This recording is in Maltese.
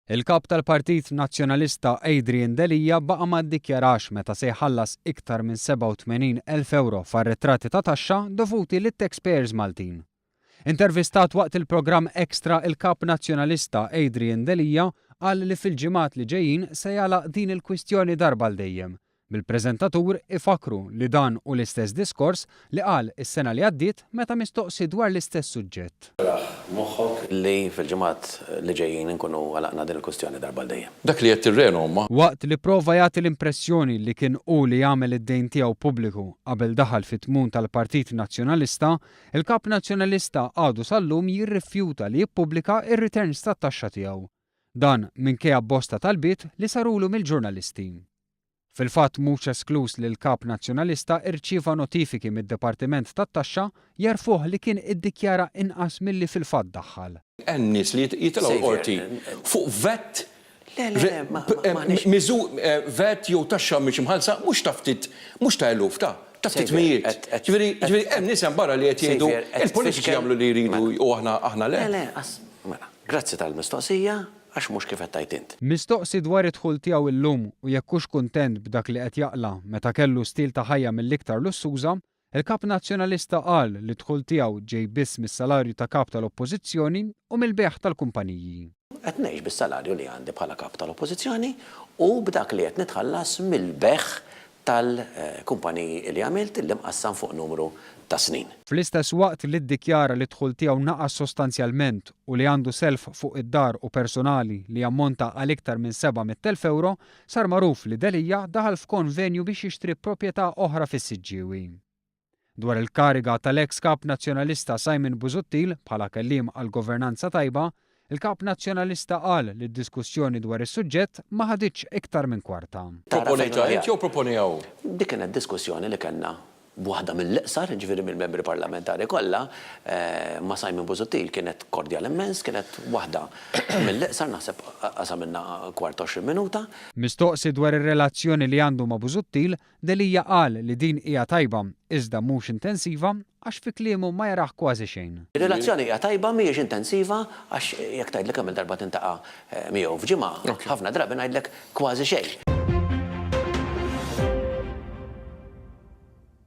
Il-kap tal-Partit Nazzjonalista Adrian Delija baqa' ma ddikjarax meta se jħallas iktar minn 87,000 euro far-ritratti ta' taxxa dovuti lit-taxpayers Maltin. Intervistat waqt il-programm Extra il-kap nazzjonalista Adrian Delija qal li fil-ġimgħat li ġejjin se jagħlaq din il-kwistjoni darba l dejjem. Bil-preżentatur ifakru li dan hu l-istess diskors li qal is-sena li għaddiet meta mistoqsi dwar l-istess suġġett. Moħħok li fil-ġimgħat li ġejjin inkunu għalaqna din il-kwistjoni darba l dejjem. Dak li qed tirrenu ma. Waqt li prova jagħti l-impressjoni li kien hu li jagħmel id-dejn tiegħu pubbliku qabel daħal fit-tmum tal-Partit Nazzjonalista, il-kap Nazzjonalista għadu sal-lum jirrifjuta li jippubblika ir-returns tat-taxxa tiegħu. Dan minkejja bosta talbiet li sarulu mill-ġurnalisti. Fil-fatt mhux esklus li l-kap nazzjonalista irċieva notifiki mid-Dipartiment tat-Taxxa jarfuh li kien iddikjara inqas milli fil-fatt daħħal. Hemm nies li jitilgħu qorti fuq vet vet jew taxxa mhix imħallsa mhux ta' ftit mhux ta' eluf ta' ftit mijiet. Ġifieri hemm nies hemm barra li qed jgħidu il-politiċi jagħmlu li jridu u aħna le. Grazzi tal-mistoqsija. Għax mhux kif qed tajt int. Mistoqsi dwar id-dħul tiegħu llum u jekk hux kuntent b'dak li qed jaqla meta kellu stil ta' ħajja mill-iktar lussuża, il-kap nazzjonalista qal li d-dħul tiegħu ġej biss mis-salarju ta' kap tal-Oppożizzjoni u mill-beħ tal-kumpaniji. Qed ngħix bis-salarju li għandi bħala kap tal-Oppożizzjoni u b'dak li qed nitħallas mill-beħ tal-kumpaniji li għamilt illi mqassam fuq numru ta' snin. Fl-istess waqt li ddikjara li d-dħul tiegħu naqas sostanzjalment u li għandu self fuq id-dar u personali li ammonta għal iktar minn 700,000 euro, sar magħruf li Delija daħal f'konvenju biex jixtri proprjetà oħra fis-Siġġiewi. Dwar il-kariga tal-ex kap nazzjonalista Simon Busuttil bħala kelliem għal governanza tajba, il-kap nazzjonalista qal li d-diskussjoni dwar is-suġġett ma ħaditx iktar minn kwarta. Proponejta int jew proponejgħu? Dik kienet diskussjoni li kellna b'waħda mill-iqsar, ġifieri mill-membri parlamentari kollha, ma' Simon Busuttil kienet kordjal immens, kienet waħda mill-iqsar naħseb qasamilna kwart 20 minuta. Mistoqsi dwar ir-relazzjoni li għandu ma' Busuttil, Delija qal li din hija tajba iżda mhux intensiva għax fi kliemu ma jaraħ kważi xejn. Ir-relazzjoni hija tajba mhijiex intensiva għax jekk tgħidlek kemm il-darba tintaqa' miegħu f'ġimgħa, ħafna drabi ngħidlek kważi xejn.